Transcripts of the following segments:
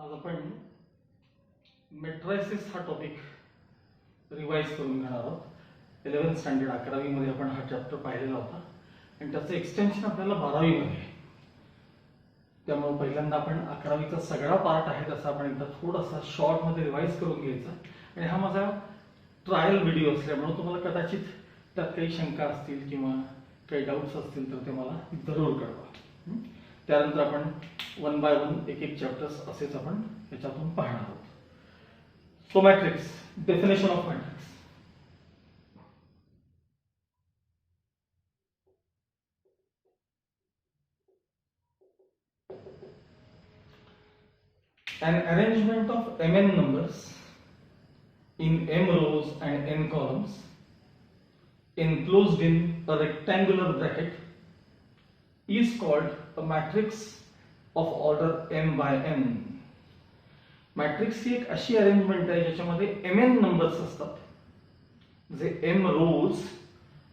आज आपण मेट्रायसिस हा टॉपिक रिवाइज करून घेणार आहोत. 11th स्टँडर्ड 11वी मध्ये आपण हा चॅप्टर पाहिलेला होता आणि त्याचं एक्सटेन्शन आपल्याला 12वी मध्ये आहे. त्यामुळे पहिल्यांदा आपण 11वीचा सगळा पार्ट आहे तसा आपण एकदा थोडासा शॉर्ट मध्ये रिवाइज करून घ्यायचा. आणि हा माझा ट्रायल व्हिडिओ असल्यामुळे तुम्हाला कदाचित त्यात काही शंका असतील किंवा काही डाऊट्स असतील तर ते मला जरूर कळवा. त्यानंतर आपण 1 बाय 1 एक एक चॅप्टर्स असेच आपण याच्यातून पाहणार आहोत. So matrix, definition of matrix. An arrangement of mn numbers in m rows and n columns enclosed in a rectangular bracket is called a matrix of order m by n. Matrix ही एक अशी arrangement आहे ज्याच्यामध्ये mn numbers असतात जे m रोज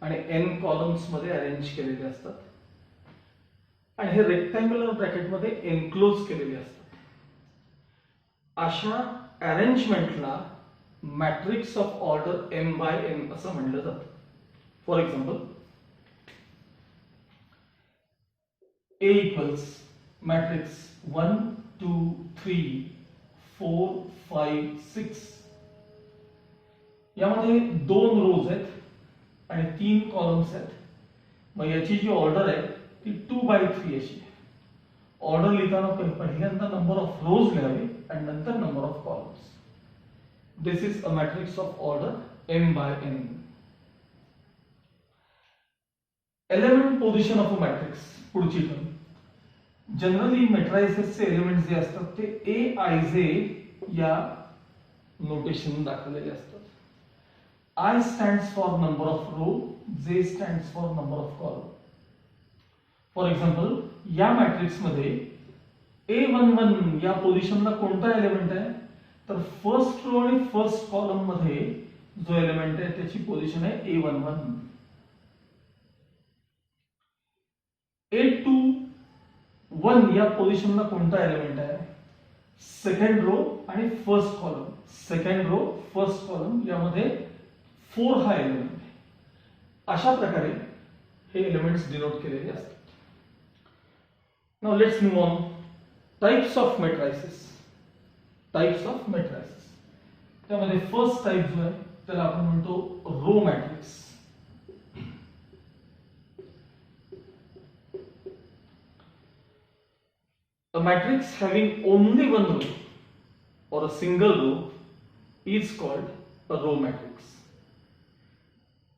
आणि n columns मध्ये arrange केलेले असतात आणि हे रेक्टँग्युलर ब्रॅकेट मध्ये एनक्लोज केलेले असतात. अशा अरेंजमेंटला matrix of order m by n असं म्हणलं जातं. For example, A equals matrix 1 2 3 4 5 6. यामध्ये 2 रोज आहेत आणि 3 कॉलम्स आहेत. मग याची जी ऑर्डर आहे ती 2 बाय 3 अशी आहे. ऑर्डर लिहिताना पहिल्यांदा नंबर ऑफ रोज लिहावे आणि नंतर number of columns. This is a matrix of order m by n. Element position of a matrix, पुढची टर्म. जनरली मेट्रायसिसचे एलिमेंट जे असतात ते aij या नोटेशन दाखवलेले असतात. I stands for number of row, J stands for number of column. For example, या matrix मध्ये A11 या पोझिशनला कोणता एलिमेंट आहे तर फर्स्ट रो आणि फर्स्ट कॉलम मध्ये जो एलिमेंट आहे त्याची पोझिशन आहे A11. A21 या पोझिशनला कोणता एलिमेंट आहे सेकंड रो आणि first column. Second row first column यामध्ये 4 हा एलिमेंट आहे. अशा प्रकारे हे एलिमेंट्स डिनोट केलेले असतात. Now let's move on. Types of matrices. Types of matrices त्यामध्ये फर्स्ट टाइप जो आहे त्याला आपण म्हणतो row matrix. A matrix having only one row or a single row is called a row matrix.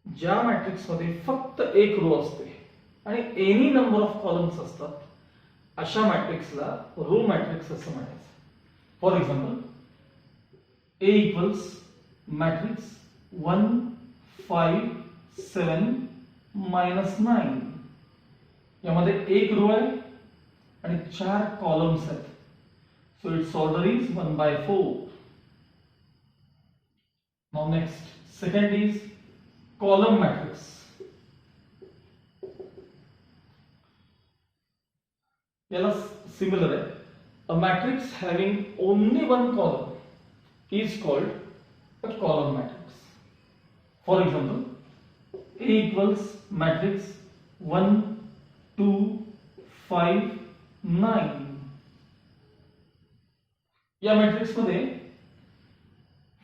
ज्या matrix मध्ये फक्त एक रो असते आणि एनी नंबर ऑफ कॉलम्स असतात अशा मॅट्रिक्सला रो मॅट्रिक्स असं म्हणायचं. For example, A equals matrix 1 5 7 -9. यामध्ये एक रो आहे आणि 4 कॉलम्स आहेत. So its order is 1 by 4. Now next, second is column matrix. याला सिमिलर आहे. A matrix having only one column is called a column matrix. For example, A equals matrix 1 2 5 9. या matrix मध्ये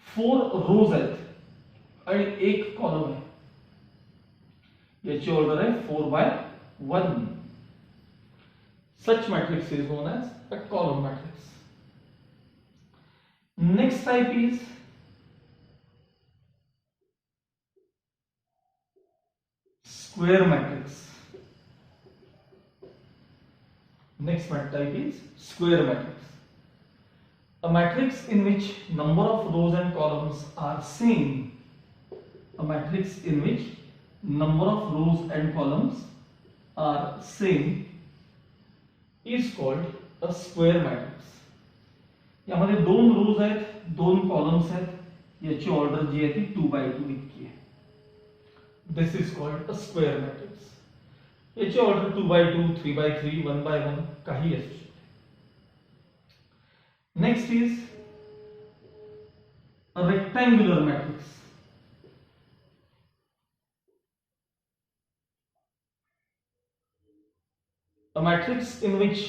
4 रोज आहेत आणि एक कॉलम आहे. याची ऑर्डर आहे 4 bye 1. Such matrix is known as a column matrix. Next type is square matrix. Next type is square matrix. A matrix in which number of rows and columns are same. A matrix in which number of rows and columns are same is called a square matrix. यामध्ये 2 रोज आहेत, 2 columns आहेत. याची order जी आहे ती 2 by 2 इतकी आहे. This is called a square matrix. याची order 2 by 2 3 by 3 1 by 1 काही असू शकते. Next is a rectangular matrix. A matrix in which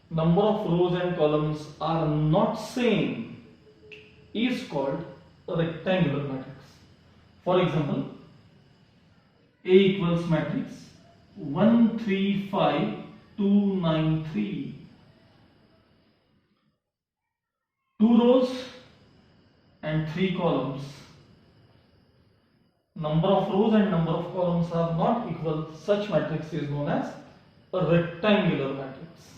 number of rows and columns are not same is called a rectangular matrix. For example, A equals matrix 1 3 5 2 9 3. 2 rows and 3 columns. Number of rows and number of columns are not equal. Such matrix is known as a rectangular matrix.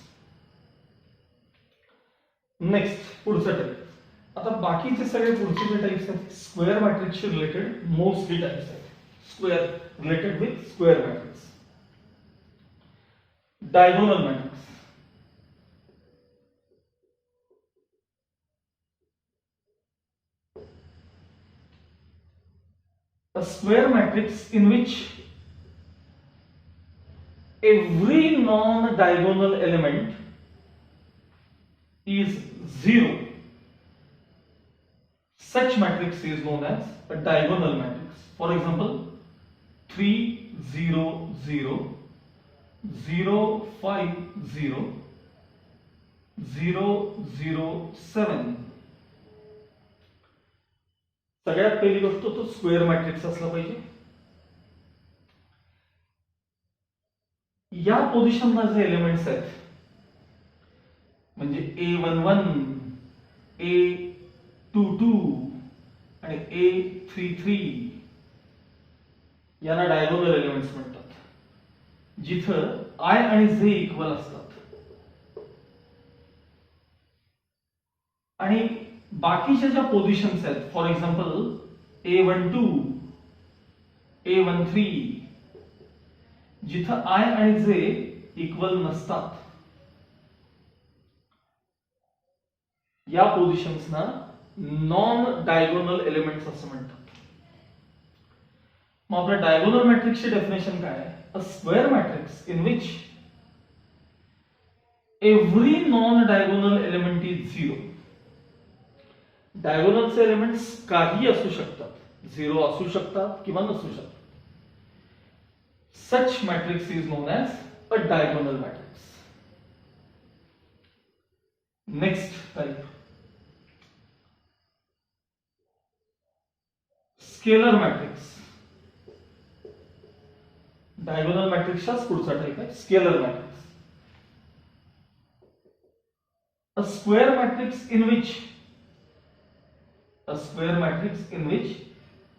Next पुढचा type. आता बाकीचे सगळे पुढचे जे types आहेत square मॅट्रिक्सशी related mostly types आहेत. Square related with square matrix. Diagonal matrix. A square matrix in which every non-diagonal element is 0. Such matrix is known as a diagonal matrix. For example, 3 0 0 0 5 0 0 0 7. सगळ्यात पहिली गोष्ट तो square matrix असला पाहिजे. या पोझिशनला जे एलिमेंट्स आहेत म्हणजे A11 A22 आणि A33 यांना डायगोनल एलिमेंट्स म्हणतात, जिथं I आणि J इक्वल असतात. आणि बाकीच्या ज्या पोझिशन्स आहेत फॉर एक्झाम्पल A12 A13 जिथं I आणि J इक्वल नसतात, या पोझिशन्सना नॉन डायगोनल एलिमेंट्स असं म्हणतात. मग आपल्या डायगोनल मॅट्रिक्सची डेफिनेशन काय आहे? A square matrix in which every non diagonal element is 0. डायगोनलचे एलिमेंट्स काही असू शकतात, 0 असू शकतात किंवा नसू शकतात. Such matrix is known as a diagonal matrix. Next type scalar matrix. Diagonal मॅट्रिक्सचाच पुढचा टाइप आहे scalar matrix. A square matrix in which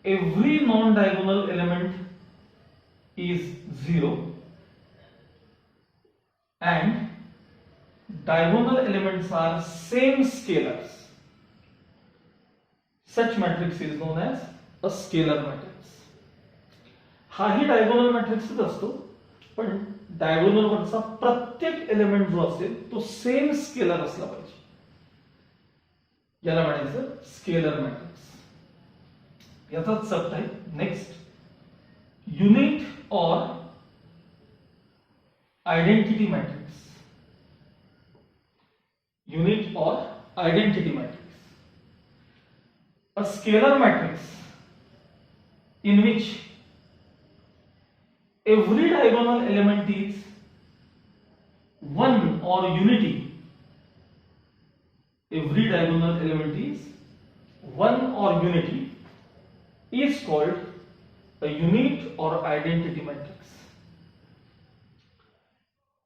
every non-diagonal element is 0 and diagonal elements are same scalars. Such matrix is known as a scalar matrix. हाही diagonal मॅट्रिक्सच असतो, पण diagonal वरचा प्रत्येक element जो असेल तो सेम स्केलर असला पाहिजे. याला म्हणायचं स्केलर मॅट्रिक्स. याचाच सब टाइप. नेक्स्ट युनिट और आइडेंटिटी मॅट्रिक्स. युनिट और identity matrix. A scalar matrix in which every diagonal element is 1 or unity. Every diagonal element is 1 or unity is called a unit or identity matrix.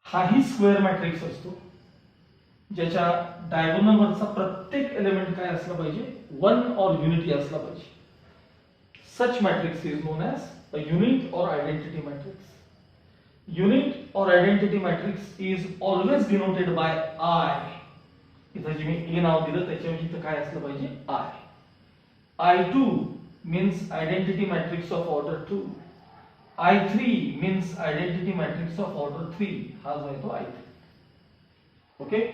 हाही square matrix असतो ज्याच्या diagonal वरचा प्रत्येक element काय असला पाहिजे? 1 और युनिटी असला पाहिजे. Such matrix is known as a unit or identity matrix. Unit or identity matrix is always denoted by I. इथं जे मी A नाव दिलं त्याच्याऐवजी इथं काय असलं पाहिजे? I. I2 means identity matrix of order 2. I3 means identity matrix of order 3. हा जो आहे तो I3. Okay?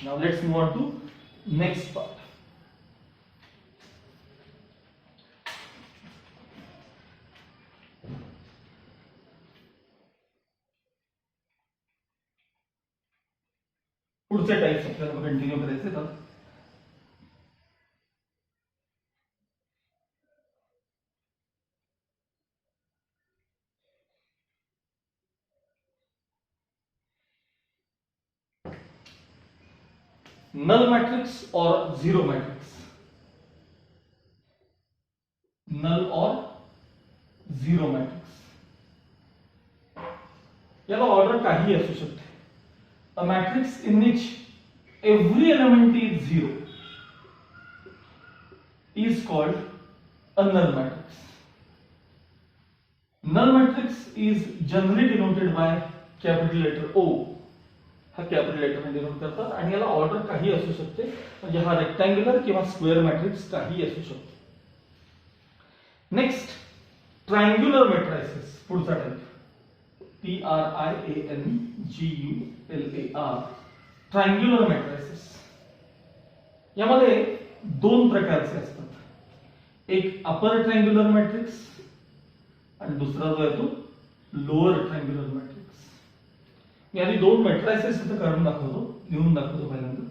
Now let's move on to next part. पुढचे टाइप्स आपल्याला कंटिन्यू करायचे आहेत. null matrix or zero matrix? Null or zero matrix. याला order काही असू शकते. A matrix in which every element is zero is called a null matrix. Null matrix is generally denoted by capital letter O. हा capital letter ने denote करतात आणि याला order काही असू शकते. म्हणजे हा रेक्टँग्युलर किंवा स्क्वेअर मॅट्रिक्स काही असू शकतो. Next triangular matrices. पुढचा टाइप TRIANGULAR ट्रायंग्युलर मॅट्रिसेस. यामध्ये दोन प्रकारचे असतात. एक अपर ट्रायंग्युलर मॅट्रिक्स आणि दुसरा जो आहे तो लोअर ट्रायंग्युलर मॅट्रिक्स. मी आधी दोन मॅट्रिसेस इथे काढून दाखवतो, लिहून दाखवतो पहिल्यांदा.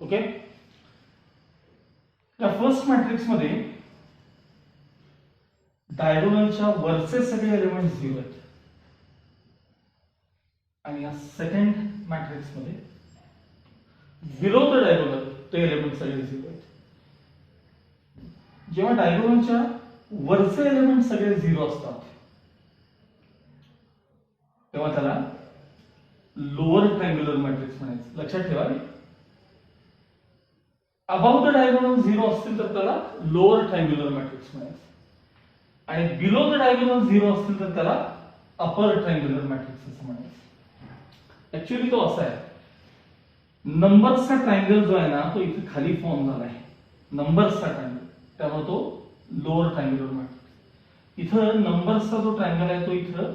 ओके. या फर्स्ट मॅट्रिक्स मध्ये डायगोनलच्या वरचे सगळे एलिमेंट झिरो आहेत आणि या सेकंड मॅट्रिक्स मध्ये बिलो द डायगोनल ते एलिमेंट सगळे झिरो आहेत. जेव्हा डायगोनलच्या वरचे एलिमेंट सगळे झिरो असतात तेव्हा त्याला लोअर ट्रायंग्युलर मॅट्रिक्स म्हणायचं. लक्षात ठेवा. अबाउट द डायगोनल झिरो असतील तर त्याला लोअर ट्रायंग्युलर मॅट्रिक्स म्हणायचं आणि बिलो द डायगोनल झिरो असतील तर त्याला अपर ट्रायंग्युलर मॅट्रिक्स असं म्हणायचं. ऍक्च्युअली तो असा आहे, नंबर्सचा ट्रायंगल जो आहे ना तो इथे खाली फॉर्म झाला आहे. नंबर्सचा ट्रायंगल, त्यामुळे तो लोअर ट्रायंग्युलर मॅट्रिक्स. इथं नंबर्सचा जो ट्रायंगल आहे तो इथं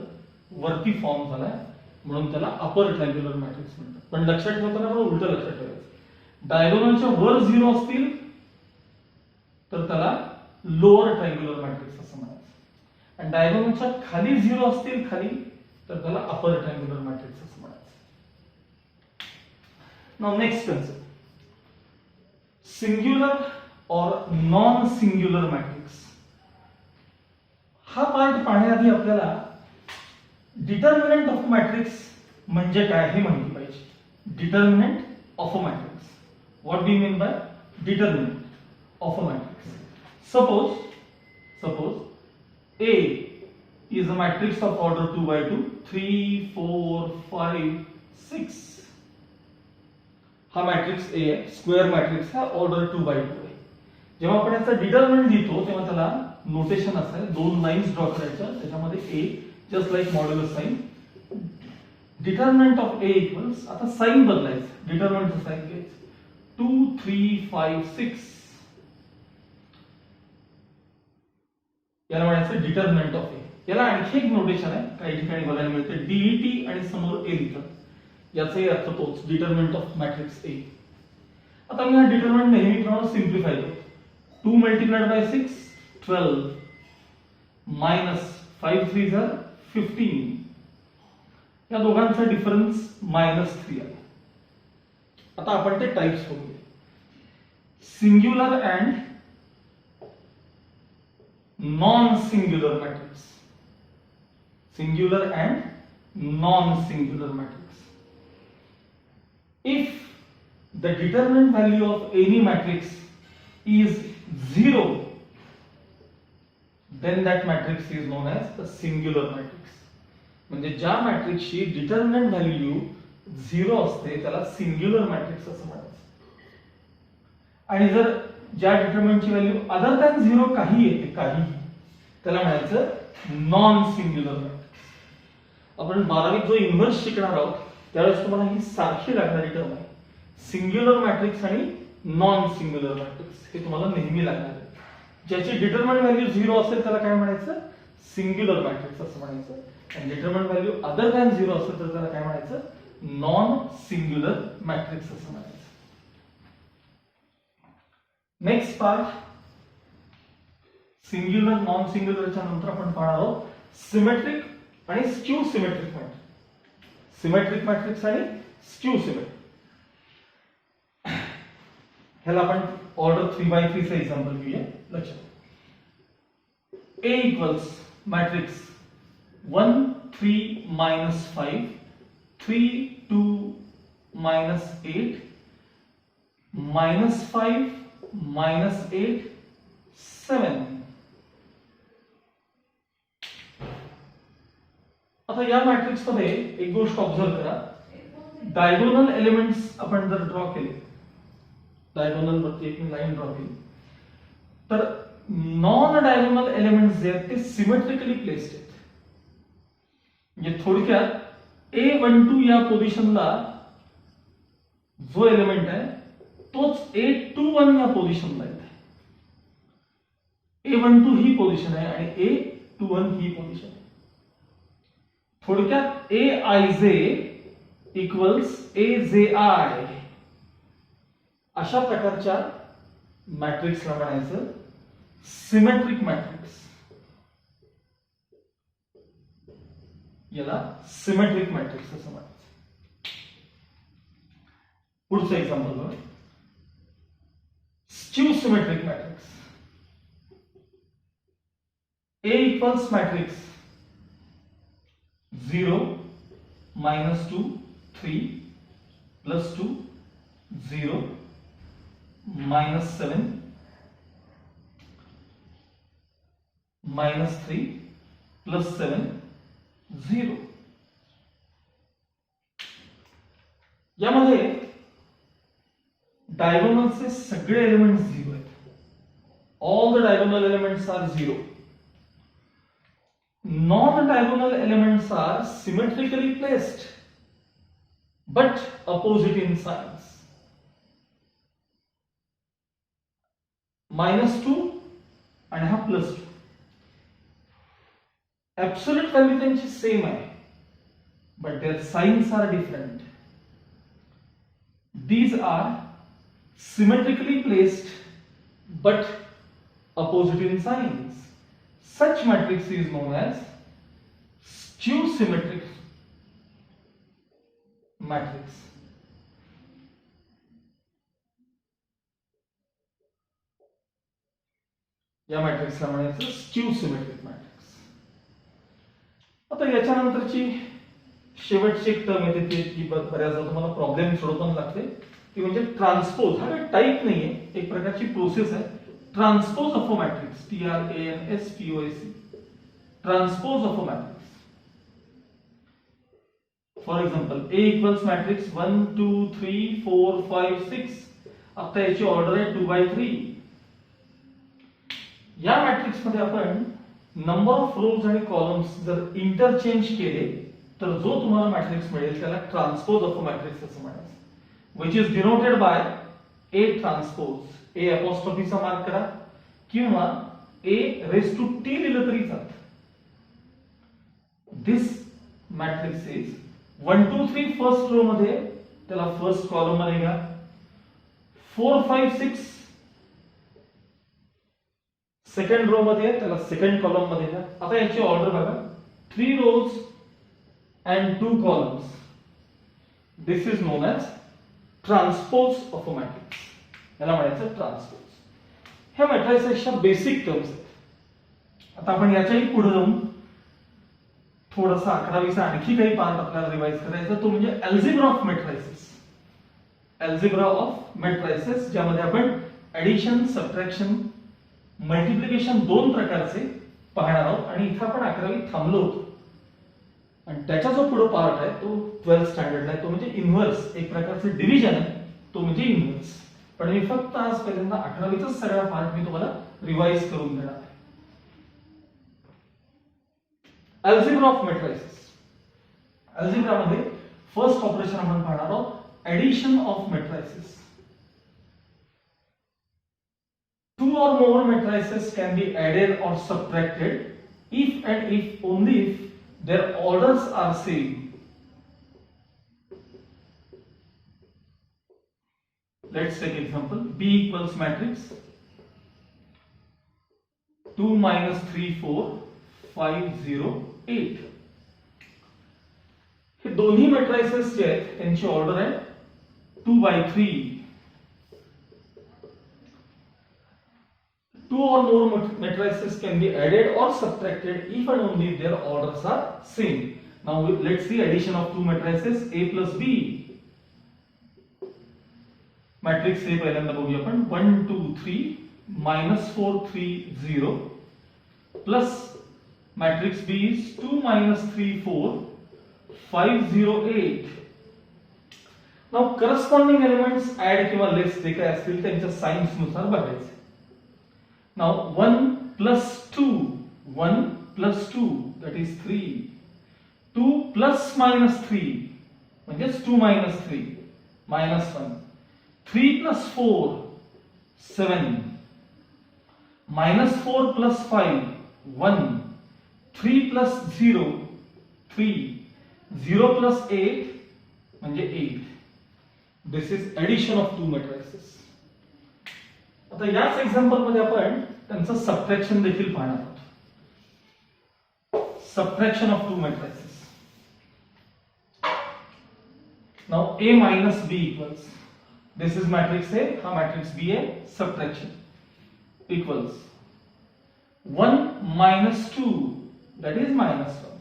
वरती फॉर्म झालाय म्हणून त्याला अपर ट्रायंग्युलर मॅट्रिक्स म्हणतात. पण लक्षात ठेवताना आपण उलट लक्षात ठेवायचं. डायगोनलच्या वर झिरो असतील तर त्याला लोअर ट्रायंग्युलर मॅट्रिक्स असं म्हणायचं आणि डायगोनलच्या खाली झिरो असतील खाली तर त्याला अपर ट्रायंग्युलर मॅट्रिक्स असं म्हणायचं. नाउ नेक्स्ट कन्सेप्ट, सिंग्युलर और नॉन सिंग्युलर मॅट्रिक्स. हा पार्ट पाहण्याआधी आपल्याला डिटर्मिनंट ऑफ मॅट्रिक्स म्हणजे काय हे माहिती पाहिजे. Determinant of a matrix. What do you mean by determinant of a matrix? Suppose A is a matrix of order 2 by 2, 3, 4, 5, 6. हा मॅट्रिक्स A आहे, स्क्वेअर मॅट्रिक्स हा ऑर्डर 2 by 2 आहे. जेव्हा आपण याचा डिटर्मिनंट लिहितो तेव्हा त्याला नोटेशन असेल, दोन लाईन्स ड्रॉ करायच्या, त्याच्यामध्ये A just like modulus sign. Determinant of A equals, आता साइन बदलायचं, डिटर्मिनंटचं साइन घ्यायचं 2, 3, 5, 6. याला म्हणायचं डिटर्मिनंट ऑफ ए. याला आणखी एक नोटेशन आहे, काही ठिकाणी बघायला मिळते डीईटी आणि समोर ए लिहितात. याचाही अर्थ तोच, डिटर्मिनंट ऑफ मॅट्रिक्स ए. आता मी हा डिटर्मिनंट नेहमीप्रमाणे सिम्प्लिफाय करतो. 2 मल्टिप्लाइड बाय 6 12 मायनस 5 3 15. या दोघांचा डिफरन्स -3 आहे. आता आपण ते टाइप्स बघूया. Singular and non singular matrix. Singular and non singular matrix. If the determinant value of any matrix is 0, then that matrix is known as a singular matrix. म्हणजे ज्या मॅट्रिक्सची डिटर्मिनंट व्हॅल्यू 0 असते त्याला सिंग्युलर मॅट्रिक्स असं म्हणायचं. आणि जर ज्या डिटर्मिनंटची व्हॅल्यू अदर दॅन 0 काही येते, काही, त्याला म्हणायचं नॉन सिंग्युलर मॅट्रिक्स. आपण 12वीत जो इन्व्हर्स शिकणार आहोत त्यावेळेस तुम्हाला ही सारखी लागणारी टर्म आहे. सिंग्युलर मॅट्रिक्स आणि नॉन सिंग्युलर मॅट्रिक्स हे तुम्हाला नेहमी लागणार आहे. ज्याची डिटर्मिनंट व्हॅल्यू 0 असेल त्याला काय म्हणायचं, सिंग्युलर मॅट्रिक्स असं म्हणायचं. आणि डिटर्मिनंट व्हॅल्यू अदर दॅन 0 असेल तर त्याला काय म्हणायचं, नॉन सिंग्युलर मॅट्रिक्स असं म्हणायचं. नेक्स्ट पार्ट सिंग्युलर नॉन सिंग्युलरच्या नंतर आपण पाहणार आहोत सिमेट्रिक आणि skew symmetric matrix. Symmetric matrix आणि स्क्यू सिमेट्रिक. ह्याला आपण ऑर्डर 3x3 चा एक्झाम्पल घेऊया. लक्षात A equals matrix 1 3 minus 5 3 2 minus 8 minus 5 minus 8 7. आता या मॅट्रिक्स मध्ये एक गोष्ट ऑब्झर्व करा. डायगोनल एलिमेंट्स आपण जर ड्रॉ केले, डायगोनल वरती एक लाईन ड्रॉ केली, तर नॉन डायगोनल एलिमेंट्स जे आहेत ते सिमेट्रिकली प्लेस्ड आहेत. म्हणजे थोडक्यात A12 या पोझिशनला जो एलिमेंट आहे तोच A21 या पोझिशनला येत आहे. A12 ही पोझिशन आहे आणि A21 ही पोझिशन आहे. थोडक्यात Aij इक्वल्स Aji अशा प्रकारच्या मॅट्रिक्सला म्हणायचं सिमेट्रिक मॅट्रिक्स. याला सिमेट्रिक मॅट्रिक्स असं म्हणायचं. पुढचं एक्झाम्पल बघा. Skew symmetric matrix. A equals matrix 0 -2 3 +2 0 -7 -3 +7 0. यामध्ये डायगोनलचे सगळे एलिमेंट्स 0 आहेत. All the diagonal elements are 0. Non-diagonal elements are symmetrically placed but opposite in signs. -2 आणि हा +2. Absolute value त्यांची सेम आहे but their signs are different. These are symmetrically placed but opposite in signs. Such matrix is known as skew symmetric matrix. या मॅट्रिक्सला म्हणायचं skew symmetric matrix. आता याच्यानंतरची शेवटची एक term येते ती की बऱ्याचदा तुम्हाला प्रॉब्लेम सोडवताना लागते, ती म्हणजे ट्रान्सपोज. हा काही टाईप नाहीये, एक प्रकारची प्रोसेस आहे. Transpose of a matrix, TRANSPOZ, transpose of a matrix. For example A equals matrix 1 2 3 4 5 6. आता याची ऑर्डर आहे 2/3. या मॅट्रिक्स मध्ये आपण नंबर ऑफ रोज आणि कॉलम्स जर इंटरचेंज केले तर जो तुम्हाला मॅट्रिक्स मिळेल त्याला ट्रान्सपोज ऑफ अ मॅट्रिक्स असं म्हणायचं, which is denoted by A transpose. A apostropheचा मार्क करा किंवा A raised to T लिहिलं तरी चालतं. This matrix is 1 2 3 first row मध्ये त्याला फर्स्ट कॉलम मध्ये घ्या, 4 5 6 सेकंड रो मध्ये त्याला सेकंड कॉलम मध्ये घ्या. आता याची ऑर्डर बघा, 3 rows and 2 columns. This is known as transpose of a matrix. याला म्हणायचं ट्रान्सपोज. ह्या मॅट्रिसेसच्या बेसिक टर्म्स आहेत. आता आपण याच्याही पुढे जाऊन थोडासा 11वीचा आणखी काही पार्ट आपल्याला रिवाइज करायचा, तो म्हणजे algebra of matrices. Algebra of matrices ज्यामध्ये आपण ऍडिशन, सबट्रॅक्शन, मल्टिप्लिकेशन दोन प्रकारचे पाहणार आहोत. आणि इथं आपण 11वी थांबलो होतो आणि त्याचा जो पुढे पार्ट आहे तो 12th स्टँडर्डला आहे, तो म्हणजे इन्व्हर्स. एक प्रकारचं डिव्हिजन आहे, तो म्हणजे इन्व्हर्स. पण मी फक्त आज पहिल्यांदा 11वीचा सगळा पार्ट मी तुम्हाला रिवाइज करून देणार आहे. Algebra of matrices. अल्जेब्रामध्ये फर्स्ट ऑपरेशन आपण पाहणार आहोत, addition of matrices. Two or more matrices can be added or subtracted if and if only if their orders are same. Let's take example. B equals matrix 2 minus 3 4 5 0 8. हे दोन्ही matrices जे आहेत त्यांची order आहे 2/3. Two or more matrices can be added or subtracted if and only if their orders are same. Now let's see addition of two matrices A plus B. Matrix A पहिल्यांदा बघूया आपण 1 2 3 minus 4 3 0 plus matrix B is 2 minus 3 4 5 0 8. Now corresponding elements add किंवा लेस जे काय असतील त्यांच्या signs नुसार बघायचे. Now 1 plus 2, 1 plus 2 that is 3, 2 plus minus 3 म्हणजेच 2 minus 3 minus 1, 3 plus 4 7, minus 4 plus 5 1, 3 plus 0 3, 0 plus 8 म्हणजे 8. This is addition of two matrices. आता याच एक्झाम्पल मध्ये आपण त्यांचं सबट्रॅक्शन देखील पाहणार आहोत. Subtraction of two matrices. Now A minus B equals, this is matrix A, हा matrix B आहे. Subtraction equals 1 minus 2 that is minus 1,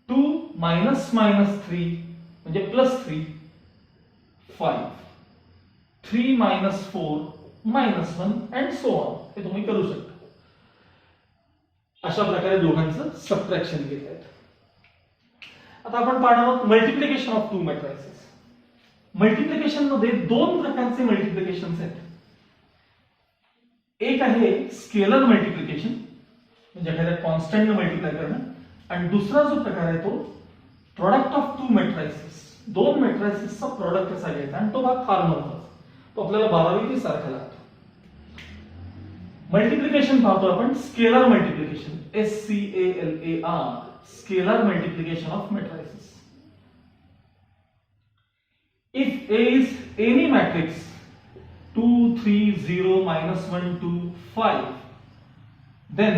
2 minus minus 3 म्हणजे plus 3 5, 3 minus 4 minus 1 and so on. हे तुम्ही करू शकता. अशा प्रकारे दोघांचं सबट्रॅक्शन घेत आहेत. आता आपण पाहणार आहोत multiplication of two matrices. Multiplication मध्ये दोन प्रकारचे मल्टिप्लिकेशन्स आहेत. एक आहे स्केलर मल्टिप्लिकेशन म्हणजे एखाद्या कॉन्स्टंटने मल्टिप्लाय करणं, आणि दुसरा जो प्रकार आहे तो प्रोडक्ट ऑफ टू मॅट्रिसेस. दोन मॅट्रिसेसचा प्रोडक्ट कसा घ्यायचा, आणि तो भाग फार महत्त्वाचा. तो आपल्याला 12वी सारखा लागतो. मल्टिप्लिकेशन पाहतो आपण scalar multiplication, SCALAR, scalar multiplication of matrices. If A is any matrix 2 3 0 minus 1 2 5, then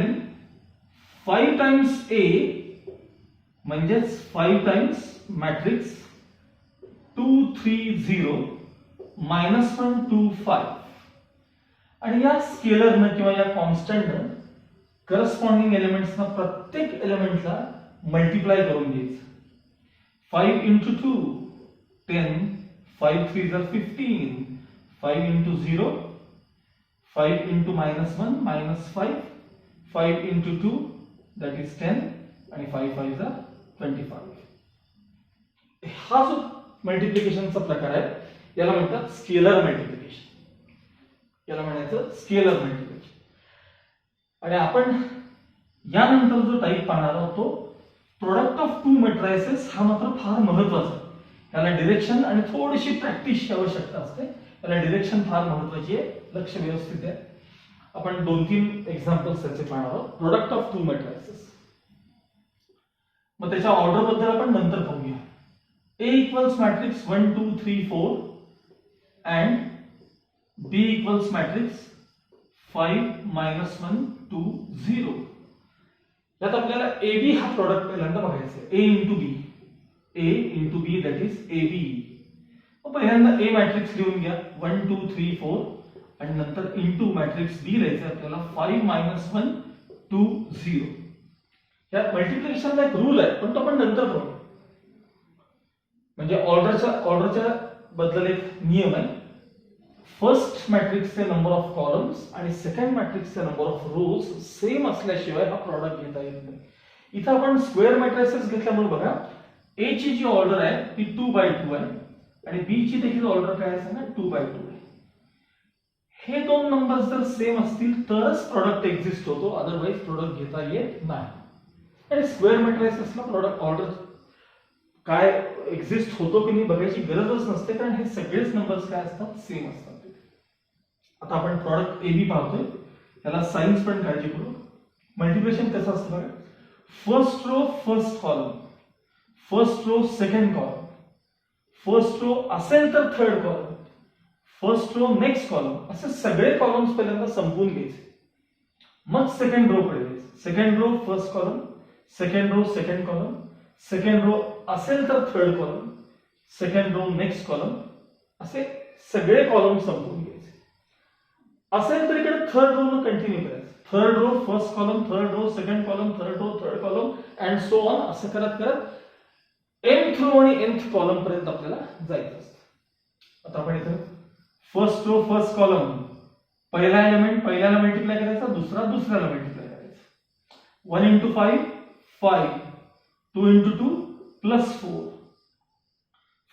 5 times A म्हणजेच 5 times matrix 2 3 0 minus 1 2 5. आणि या स्केलरनं किंवा या कॉन्स्टंटनं करस्पॉन्डिंग एलिमेंट्सना प्रत्येक एलिमेंटला मल्टिप्लाय करून घ्यायचं. 5 into 2 10, 5 3s are 15, 5 into 0 5 into minus 1 minus 5, 5 into 2 that is 10 आणि 5 5s are 25. हा जो मल्टिप्लिकेशनचा प्रकार आहे याला म्हणतात स्केलर मल्टिप्लिकेशन. याला म्हणायचं स्केलर मल्टिप्लिकेशन. आणि आपण यानंतर जो टाइप पाहणार आहोत तो प्रोडक्ट ऑफ टू मॅट्रिसेस. हा मात्र फार महत्त्वाचा. याला डिरेक्शन आणि थोडीशी प्रॅक्टिसची आवश्यकता असते. याला डिरेक्शन फार महत्त्वाची आहे. लक्ष व्यवस्थित आहे. आपण 2-3 एक्झाम्पल्स त्याचे पाहणार आहोत. Product of two matrices. मग त्याच्या ऑर्डर बद्दल आपण नंतर पाहूया. A equals matrix 1 2 3 4 and B equals matrix 5 minus 1 2 0. यात आपल्याला AB हा प्रोडक्ट पहिल्यांदा बघायचा आहे. A into B, A into B that is AB. मग पहिल्यांदा A मॅट्रिक्स लिहून घ्या 1 2 3 4 आणि नंतर इनटू मॅट्रिक्स B लिहायचं आपल्याला 5 minus 1 2 0. या मल्टिप्लिकेशनचा एक रूल आहे पण तो आपण नंतर पाहू. म्हणजे ऑर्डरच्या बद्दल एक नियम आहे. फर्स्ट मॅट्रिक्सचे नंबर ऑफ कॉलम्स आणि सेकंड मॅट्रिक्सचे नंबर ऑफ रोज सेम असल्याशिवाय हा प्रॉडक्ट घेता येत नाही. इथं आपण स्क्वेअर मॅट्रिसेस घेतल्यामुळे बघा A ची जी ऑर्डर आहे ती 2/2 आहे आणि B ची देखील ऑर्डर काय आहे ना 2/2 आहे. हे दोन नंबर्स जर सेम असतील तरच प्रॉडक्ट एक्झिस्ट होतो, अदरवाइज प्रॉडक्ट घेता येत नाही. आणि स्क्वेअर मॅट्रिसेसला प्रॉडक्ट ऑर्डर काय एक्झिस्ट होतो की नाही बघायची गरजच नसते, कारण हे सगळेच नंबर्स काय असतात सेम असतात. आता आपण प्रॉडक्ट AB पाहतोय. याला साइन्स पण काळजी करू. मल्टिप्लिकेशन कसं असतं बघा. First row first column, first row second column, first row असेल तर third column, first row next column, असे सगळे कॉलम्स पहिल्यांदा संपवून घ्यायचे. मग सेकंड रो कडे जायचं. Second row first column, second row second column, second row असेल तर third column, second row next column, असे सगळे कॉलम संपवून घ्यायचे. असेल तर इकडे थर्ड रो न कंटिन्यू करायचं. Third row first column, third row second column, third row third column and so on, असं करत करत nth रो आणि nth कॉलम पर्यंत आपल्याला जायचं असतं. आता आपण इथे फर्स्ट रो फर्स्ट कॉलम, पहिला एलिमेंट पहिल्याला मल्टिप्लाय करायचा, दुसरा दुसऱ्याला मल्टिप्लाय करायचा. 1 into 5 5, 2 into 2 plus 4.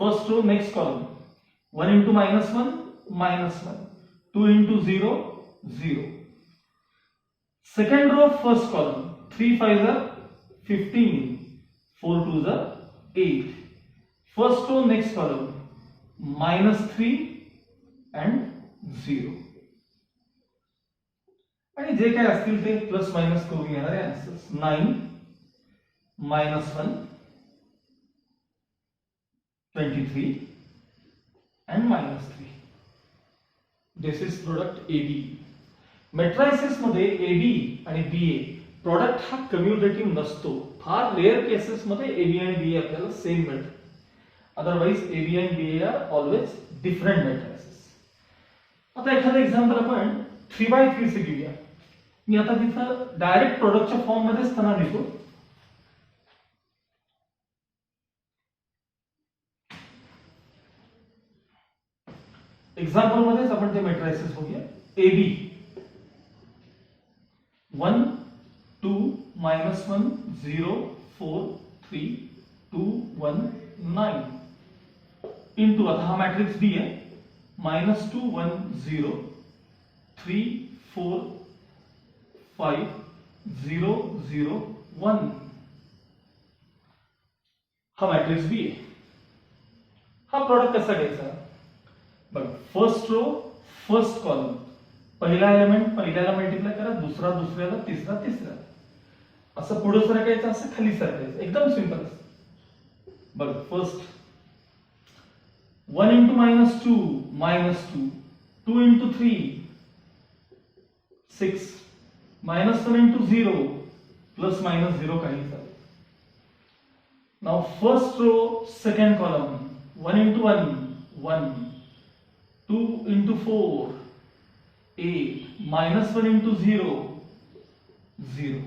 First row next column, 1 into -1 -1, 2 into 0 0. Second row first column, 3 5s are 15, 4 2s are 8. First row next column, -3 and 0. आणि जे काय असतील ते प्लस मायनस करून येणारे answers. 9 -1 23 and -3. This is product AB. मेट्रायसिस मध्ये AB आणि BA product हा कम्युटेटिव्ह नसतो. फार रेअर केसेस मध्ये AB आणि BA आपल्याला सेम मिळतात. अदरवाइज AB आणि BA आर ऑलवेज डिफरंट मेट्रायसिस. आता एखादं एक्झाम्पल आपण 3x3 चे घेऊया. मी आता तिथं डायरेक्ट प्रोडक्टच्या फॉर्म मध्ये असताना लिहितो. एक्झाम्पल मध्येच आपण ते मेट्रायसिस बघूया. AB 1 2 -1 0 4 3 2 1 9 इंटू, आता हा मॅट्रिक्स B आहे, -2 1 0 3 4 5 0 0 1. हा मॅट्रिक्स B आहे. हा प्रॉडक्ट कसा घ्यायचा बघ. फर्स्ट रो फर्स्ट कॉलम, पहिला एलिमेंट पहिल्याला मल्टिप्लाय करा, दुसरा दुसऱ्याला, तिसरा तिसऱ्याला, असं पुढे सरकायचं, असं खाली सरकायचं. एकदम सिंपल असतं. बघ first 1 into -2 -2, 2 into 3 6, -1 into 0 plus -0 काही चालेल. Now first row second column, 1 into 1 1, 2 into 4 8, -1 into 0 0.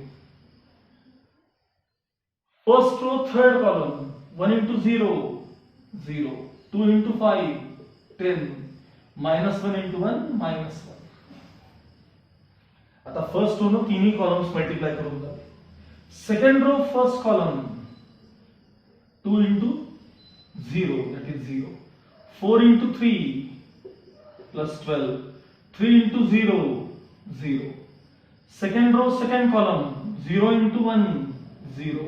First row third column, 1 into 0 0, 2 into 5 10, -1 into 1 -1. आता फर्स्ट रो न तिन्ही कॉलम्स मल्टिप्लाय करून जावे. Second row first column, 2 into 0 that is 0, 4 into 3 plus 12, 3 into 0 0. Second row second column, 0 into 1 0,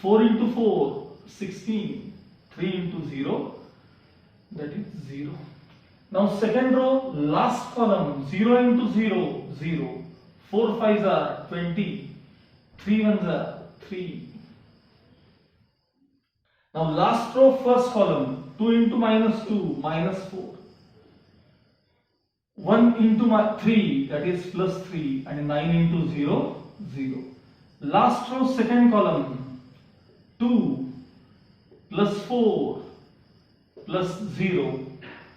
4 into 4 16, 3 into 0 that is 0. Now second row last column, 0 into 0 0, 4 5s are 20, 3 1s are 3. Now last row first column, 2 into -2 -4, 1 into 3 that is +3 and 9 into 0 0. Last row second column, 2 plus 4 plus 0.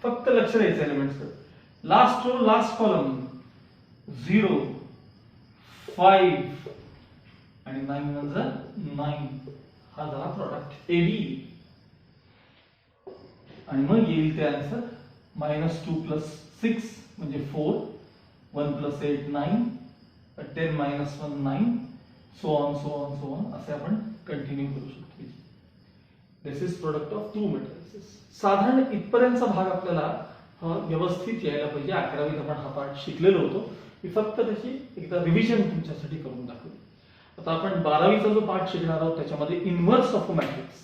फक्त लक्ष द्यायचं elements कडे. Last row last column 0 5 आणि 9 म्हणजे 9. हा झाला product AB. आणि मग येईल ते आन्सर -2 plus 6 म्हणजे 4, 1 plus 8 9, 10 -1 9, so on असे आपण कंटिन्यू करू शकतो. This is product of two matrices. साधारण इथपर्यंतचा भाग आपल्याला व्यवस्थित यायला पाहिजे. 11वीत आपण हा पाठ शिकलेलो होतो. मी फक्त त्याची एकदा रिव्हिजन तुमच्यासाठी करून दाखवली. आता आपण 12वीचा जो पाठ शिकणार आहोत त्याच्यामध्ये inverse of a matrix,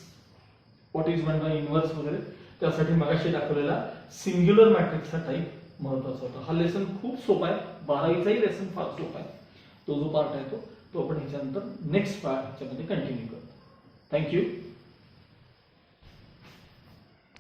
what is meant by inverse वगैरे, त्यासाठी मगाशी दाखवलेला सिंग्युलर मॅट्रिक्सचा टाइप महत्वाचा होता. हा लेसन खूप सोपा आहे. 12वीचाही लेसन फार सोपा आहे. तो जो पार्ट आहे तो आपण ह्याच्यानंतर नेक्स्ट पार्ट ह्याच्यामध्ये कंटिन्यू करतो. थँक्यू.